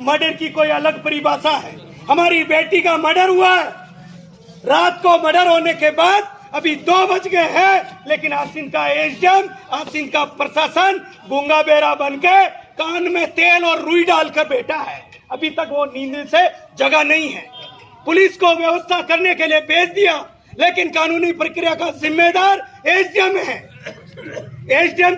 Murder की कोई अलग परिभाषा है। हमारी बेटी का मर्डर हुआ है, रात को मर्डर होने के बाद अभी 2 बज गए हैं, लेकिन आसिन का एसडीएम, आसिन का प्रशासन गूंगा बेरा बन के कान में तेल और रुई डालकर बैठा है। अभी तक वो नींद से जगा नहीं है। पुलिस को व्यवस्था करने के लिए भेज दिया, लेकिन कानूनी प्रक्रिया का जिम्मेदार एसडीएम है। एसडीएम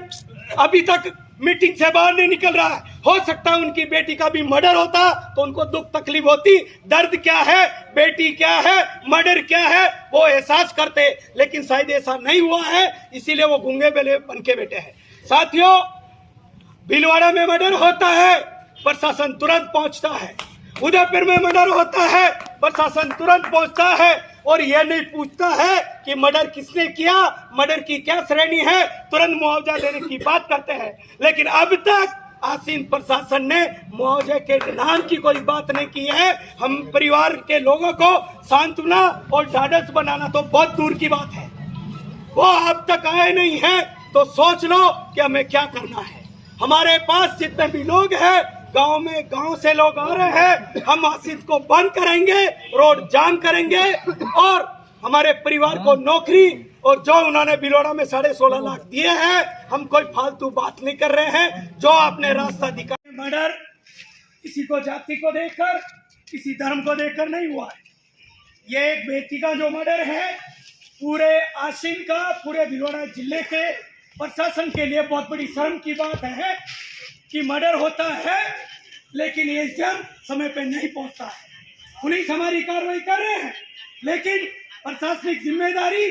अभी तक मीटिंग से बाहर नहीं निकल रहा है। हो सकता है उनकी बेटी का भी मर्डर होता तो उनको दुख तकलीफ होती, दर्द क्या है, बेटी क्या है, मर्डर क्या है, वो एहसास करते, लेकिन शायद ऐसा नहीं हुआ है, इसीलिए वो गूंगे बेले बन के बैठे हैं। साथियों, भीलवाड़ा में मर्डर होता है, प्रशासन तुरंत पहुंचता है। उदयपुर में मर्डर होता है, प्रशासन तुरंत पहुंचता है और यह नहीं पूछता है कि मर्डर किसने किया, मर्डर की क्या श्रेणी है, तुरंत मुआवजा देने की बात करते हैं। लेकिन अब तक आसीन प्रशासन ने मुआवजे के नाम की कोई बात नहीं की है। हम परिवार के लोगों को सांत्वना और ढाढ़स बनाना तो बहुत दूर की बात है। वो अब तक आए नहीं है, तो सोच लो कि हमें क्या करना है। हमारे पास जितने भी लोग हैं, गांव में गांव से लोग आ रहे हैं, हम आसिन को बंद करेंगे, रोड जाम करेंगे और हमारे परिवार को नौकरी और जो उन्होंने भीलवाड़ा में 16.5 लाख दिए हैं, हम कोई फालतू बात नहीं कर रहे हैं। जो आपने रास्ता दिखाया, मर्डर किसी को जाति को देखकर, किसी धर्म को देखकर नहीं हुआ है। ये एक बेटी का जो मर्डर है, पूरे आसिन का, पूरे भीलवाड़ा जिले के प्रशासन के लिए बहुत बड़ी शर्म की बात है कि मर्डर होता है लेकिन एसडीएम समय पे नहीं पहुंचता है। पुलिस हमारी कार्रवाई कर रहे हैं, लेकिन प्रशासनिक जिम्मेदारी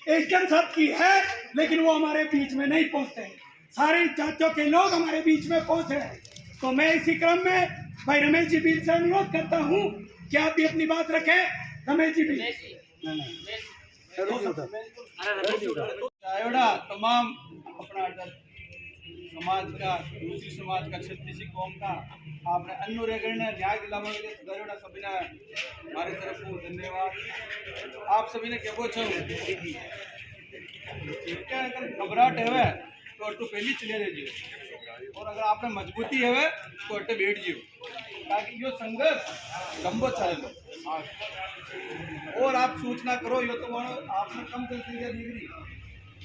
एसडीएम साहब की है, लेकिन वो हमारे बीच में नहीं पहुंचते हैं। सारी जातियों के लोग हमारे बीच में पहुंच रहे हैं। तो मैं इसी क्रम में भाई रमेश जी बिल से अनुरोध करता हूँ कि आप भी अपनी बात रखें। रमेश जी बिल तमाम अपना समाज का, दूसरी समाज का, छत्तीसी कौम का आपने अन्य रेगण न्याय दिलाने के लिए गयोड़ा सभी ने हमारी तरफ को धन्यवाद। आप सभी ने क्या पूछा क्या, अगर घबराहट है तो अट्टू पहली चले जाइए और अगर आपने मजबूती है तो अट्टे बैठ जियो, ताकि यो संघर्ष लंबो चले। और आप सूचना करो, यो तो आपने कम कर दी,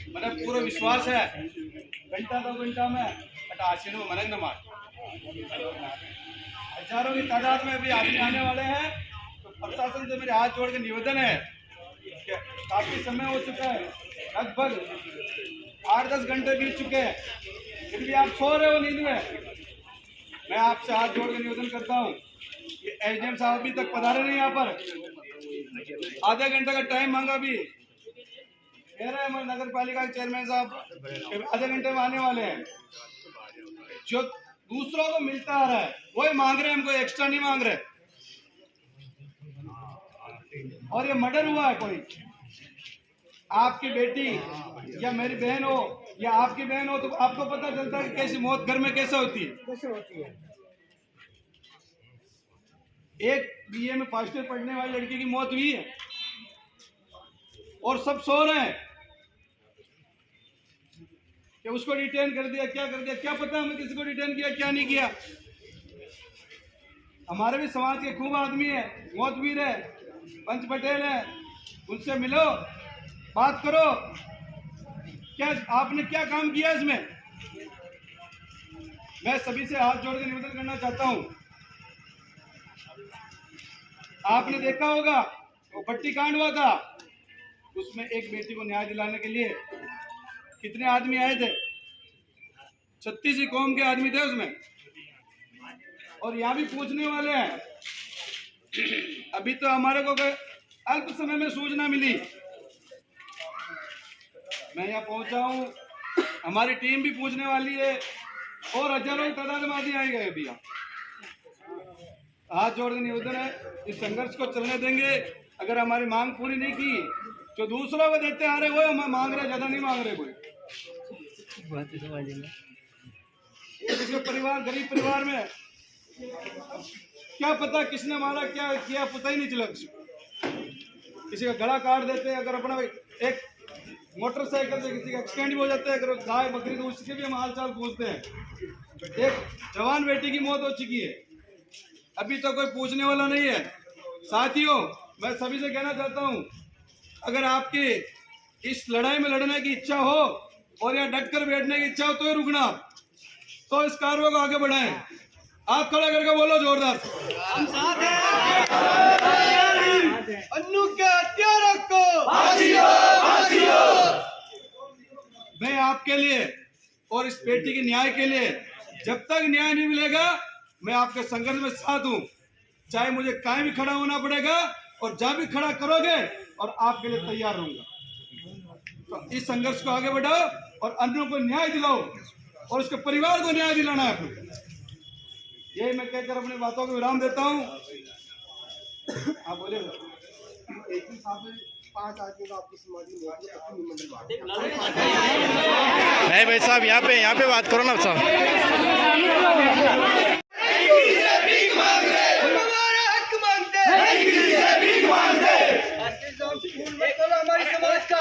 मतलब पूरा विश्वास है घंटा 2 घंटा में आशीन मनंग नमाज हजारों की तादाद में भी आदमी आने वाले हैं। तो प्रशासन से मेरे हाथ जोड़ के निवेदन है कि काफी समय हो चुका है, लगभग 8-10 घंटे बीत चुके हैं, फिर भी आप सो रहे हो नींद में। मैं आपसे हाथ जोड़ के निवेदन करता हूँ, ये एसडीएम साहब अभी तक पधारे नहीं यहाँ पर, आधे घंटे का टाइम मांगा भी कह रहे हैं हमारे नगर पालिका के चेयरमैन साहब आधे घंटे में आने वाले हैं। जो दूसरों को मिलता आ रहा है वही मांग रहे हैं, हमको एक्स्ट्रा नहीं मांग रहे। और ये मर्डर हुआ है, कोई आपकी बेटी या मेरी बहन हो या आपकी बहन हो तो आपको पता चलता है कि कैसी मौत घर में कैसे होती है। एक बीए में फर्स्ट ईयर पढ़ने वाली लड़की की मौत हुई है और सब सो रहे हैं कि उसको डिटेन कर दिया, क्या कर दिया, क्या पता हमें किसी को डिटेन किया क्या नहीं किया। हमारे भी समाज के खूब आदमी है, मौतवीर है, पंच पटेल है, उनसे मिलो, बात करो, क्या आपने क्या काम किया इसमें। मैं सभी से हाथ जोड़ के निवेदन करना चाहता हूं। आपने देखा होगा वो भट्टी कांड हुआ था, उसमें एक बेटी को न्याय दिलाने के लिए कितने आदमी आए थे, 36 कौम के आदमी थे उसमें, और यहाँ भी पूछने वाले हैं। अभी तो हमारे को अल्प समय में सूचना मिली, मैं यहाँ पहुंचा हूँ, हमारी टीम भी पूछने वाली है और हजारों की तादाद में आदमी आए गए। अभी हाथ जोड़ के निवेदन है, इस संघर्ष को चलने देंगे। अगर हमारी मांग पूरी नहीं की, जो दूसरों को देते आ रहे वो हम मांग रहे, ज्यादा नहीं मांग रहे कोई। जिसके परिवार, गरीब परिवार में क्या पता किसने मारा, क्या किया, पता ही नहीं चला। किसी का गला काट देते, अगर अपना एक मोटरसाइकिल से किसी का एक्सीडेंट भी हो जाता है, अगर गाय बकरी तो उसके भी हम हाल चाल पूछते हैं। एक जवान बेटी की मौत हो चुकी है, अभी तो कोई पूछने वाला नहीं है। साथियों, मैं सभी से कहना चाहता हूं, अगर आपकी इस लड़ाई में लड़ने की इच्छा हो और या डट कर बैठने की इच्छा हो तो ही रुकना, तो इस कार्रवाई को आगे बढ़ाएं। आप खड़ा करके बोलो जोरदार से, हम साथ हैं। अन्नू के हत्यारों को फांसी दो, फांसी दो। मैं आपके लिए और इस बेटी के न्याय के लिए जब तक न्याय नहीं मिलेगा मैं आपके संघर्ष में साथ हूं, चाहे मुझे कहीं भी खड़ा होना पड़ेगा और जहां भी खड़ा करोगे और आपके लिए तैयार रहूंगा। तो इस संघर्ष को आगे बढ़ाओ और अन्नों को न्याय दिलाओ और उसके परिवार को न्याय दिलाना है आपको। यही मैं कहकर अपनी बातों को विराम देता हूं। आप बोले एक ही साथ में 5 आदमी का आपकी समाधि नहीं भाई साहब, यहाँ पे बात करो ना साहब। हमारे समाज का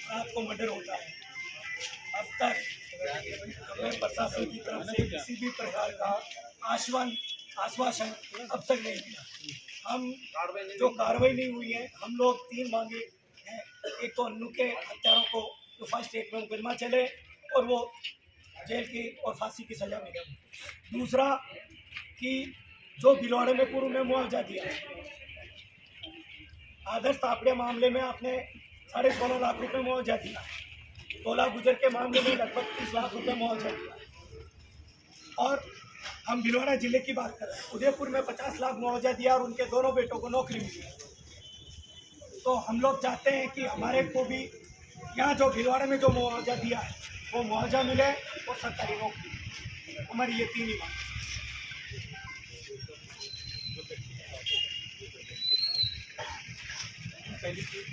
रात को मर्डर होता है। अब तक हमें प्रशासन की तरफ से किसी भी प्रकार का आश्वासन अब तक नहीं मिला। हम जो कार्रवाई नहीं हुई है, हम लोग 3 मांगे हैं। एक तो अन्नू के हत्यारों को जो फर्स्ट स्टेट में मुकदमा चले और वो जेल की और फांसी की सजा मिले। दूसरा कि जो भिलवाड़े में पूर्व में मुआवजा दिया, आदर्श तापड़े मामले में आपने 16.5 लाख रुपए मुआवजा दिया, टोला गुजर के मामले में लगभग 30 लाख रुपए मुआवजा दिया। और हम भिलवाड़ा जिले की बात कर रहे हैं, उदयपुर में 50 लाख मुआवजा दिया और उनके दोनों बेटों को नौकरी मिली। तो हम लोग चाहते हैं कि हमारे को भी यहाँ जो भिलवाड़े में जो मुआवजा दिया है वो मुआवजा मिले और सरकारी नौकरी। हमारी ये 3 ही बात। पहली चीज